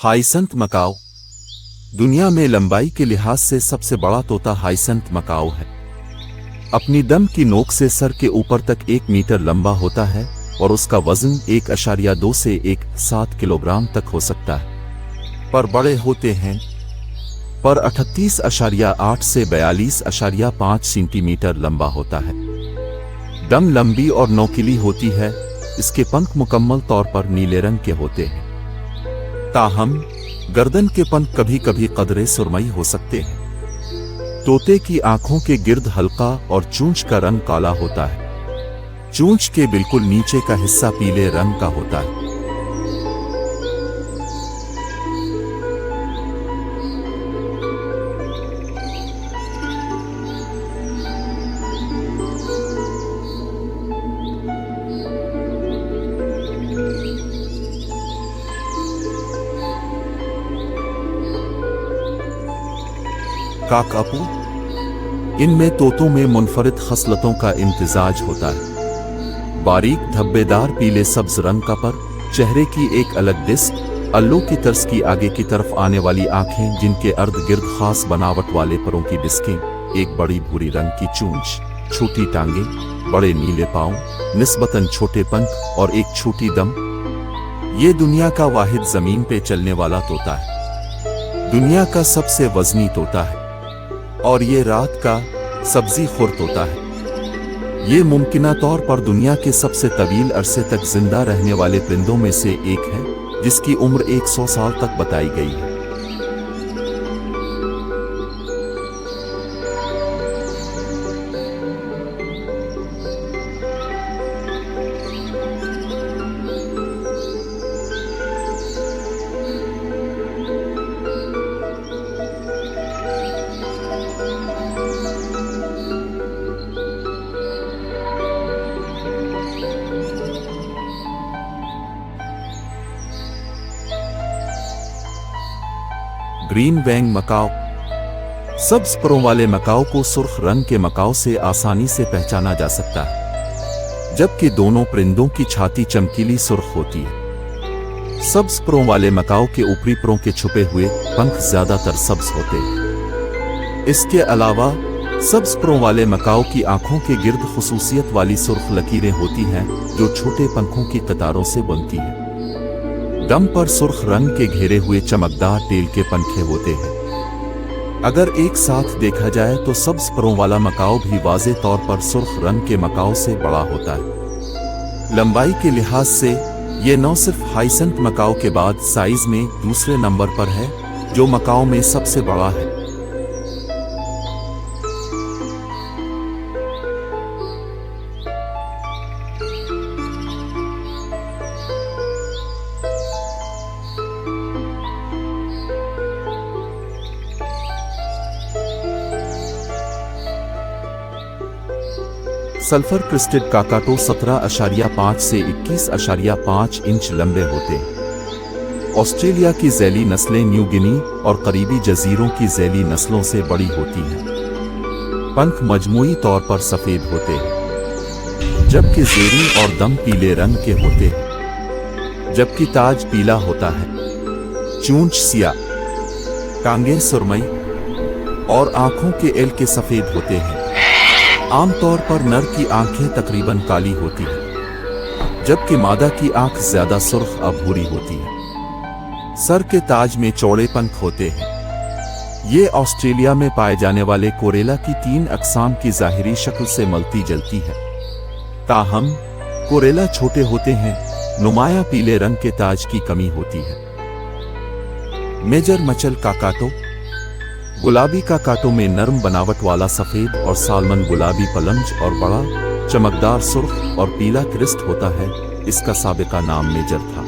Hyacinth Macau दुनिया में लंबाई के लिहाज से सबसे बड़ा तोता हाइसेंथ मकाओ है। अपनी दम की नोक से सर के ऊपर तक 1 मीटर लंबा होता है और उसका वजन 1.2 से 1.7 किलोग्राम तक हो सकता है। पर बड़े होते हैं पर 38.8 से 42.5 सेंटीमीटर लंबा होता है। दम लंबी और नोकीली होती है। इसके पंख मुकम्मल तौर पर नीले रंग के होते हैं। ताहम गर्दन के पंख कभी कभी कदरे सुरमई हो सकते हैं। तोते की आंखों के गिर्द हल्का और चूंच का रंग काला होता है। चूंच के बिल्कुल नीचे का हिस्सा पीले रंग का होता है। काकापू इनमें तोतों में मुनफरिद खसलतों का इम्तिजाज होता है। बारीक धब्बेदार पीले सब्ज रंग का पर, चेहरे की एक अलग डिस्क, अल्लू की तर्ज की आगे की तरफ आने वाली आंखें जिनके अर्द गिर्द खास बनावट वाले परों की डिस्कें, एक बड़ी भूरी रंग की चूंच, छोटी टांगें, बड़े नीले पांव, निस्बतन छोटे पंख और एक छोटी दम। ये दुनिया का वाहिद जमीन पे चलने वाला तोता है। दुनिया का सबसे वजनी तोता है और ये रात का सब्जी खुर तोता है। ये मुमकिना तौर पर दुनिया के सबसे तवील अरसे तक जिंदा रहने वाले परिंदों में से एक है, जिसकी उम्र 100 साल तक बताई गई है। ग्रीन वैंग मकाओ सब्ज परों वाले मकाओ को सुर्ख रंग के मकाओ से आसानी से पहचाना जा सकता है, जबकि दोनों परिंदों की छाती चमकीली सुर्ख होती है। सब्ज परों वाले मकाओ के ऊपरी परों के छुपे हुए पंख ज्यादातर सब्ज होते हैं। इसके अलावा सब्ज परों वाले मकाओ की आंखों के गिर्द खुसूसियत वाली सुर्ख लकीरें होती हैं, जो छोटे पंखों की कतारों से बनती हैं। दम पर सुर्ख रंग के घेरे हुए चमकदार टेल के पंखे होते हैं। अगर एक साथ देखा जाए तो सब्ज परों वाला मकाओ भी वाज़े तौर पर सुर्ख रंग के मकाओ से बड़ा होता है। लंबाई के लिहाज से ये न सिर्फ हाइसेंथ मकाओ के बाद साइज में दूसरे नंबर पर है, जो मकाओ में सबसे बड़ा है। सल्फर क्रिस्टेड काकाटो 17.5 से 21.5 इंच लंबे होते हैं। ऑस्ट्रेलिया की ज़ैली नस्लें न्यू गिनी और करीबी जजीरों की ज़ैली नस्लों से बड़ी होती हैं। पंख मजमूई तौर पर सफ़ेद होते हैं, जबकि ज़ेरी और दम पीले रंग के होते हैं, जबकि ताज पीला होता है। चूंच सिया, टांगें सुरमई और आंखों के एल के सफ़ेद होते हैं। आमतौर पर नर की आंखें तकरीबन काली होती हैं, जबकि मादा की आंख ज्यादा सुर्ख और भूरी होती है। सर के ताज में चौड़े पंख होते हैं। ये ऑस्ट्रेलिया में पाए जाने वाले कोरेला की 3 अक़साम की ज़ाहिरी शक्ल से मिलती जुलती है। ताहम कोरेला छोटे होते हैं, नुमाया पीले रंग के ताज की कमी होती है। मेजर मचल काकाटो गुलाबी काकाटो में नरम बनावट वाला सफेद और सालमन गुलाबी पलंज और बड़ा चमकदार सुर्ख और पीला क्रिस्ट होता है। इसका साबिका नाम मेजर था।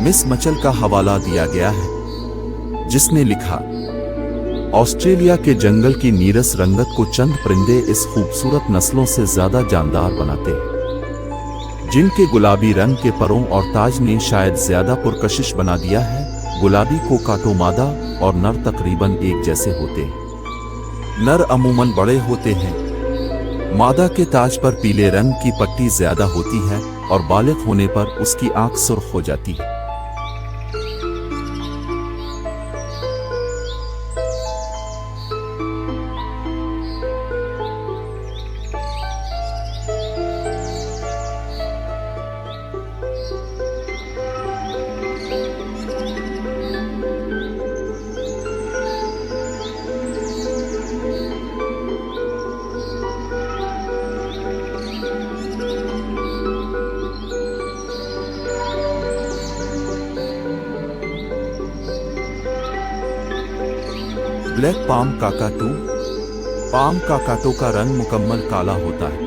मिस मचल का हवाला दिया गया है, जिसने लिखा, ऑस्ट्रेलिया के जंगल की नीरस रंगत को चंद परिंदे इस खूबसूरत नस्लों से ज्यादा जानदार बनाते हैं, जिनके गुलाबी रंग के परों और ताज ने शायद ज्यादा पुरकशिश बना दिया है। गुलाबी कोकाटो मादा और नर तकरीबन एक जैसे होते हैं। नर अमूमन बड़े होते हैं। मादा के ताज पर पीले रंग की पट्टी ज्यादा होती है और बालिग होने पर उसकी आंख सुर्ख हो जाती है। Black palm cockatoo. Palm cockatoo का रंग मुकम्मल काला होता है।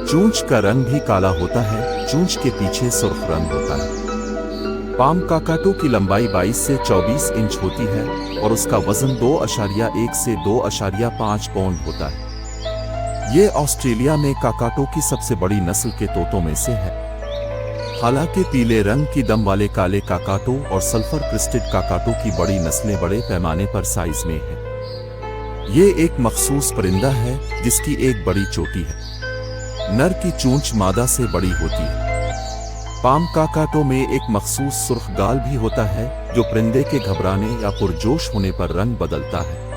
चूंच का रंग भी काला होता है, चूंच के पीछे सुर्ख रंग होता है। पाम काकाटो की लंबाई 22 से 24 इंच होती है और उसका वजन 2.1 से 2.5 पाउंड होता है। ये ऑस्ट्रेलिया में काकाटो की सबसे बड़ी नस्ल के तोतों में से है। हालांकि पीले रंग की दम वाले काले काकाटो और सल्फर क्रिस्टेड काकाटो की बड़ी नस्लें बड़े पैमाने पर साइज में हैं। ये एक मखसूस परिंदा है जिसकी एक बड़ी चोटी है। नर की चूंच मादा से बड़ी होती है। पाम काकाटो में एक मखसूस सुर्ख गाल भी होता है जो परिंदे के घबराने या पुरजोश होने पर रंग बदलता है।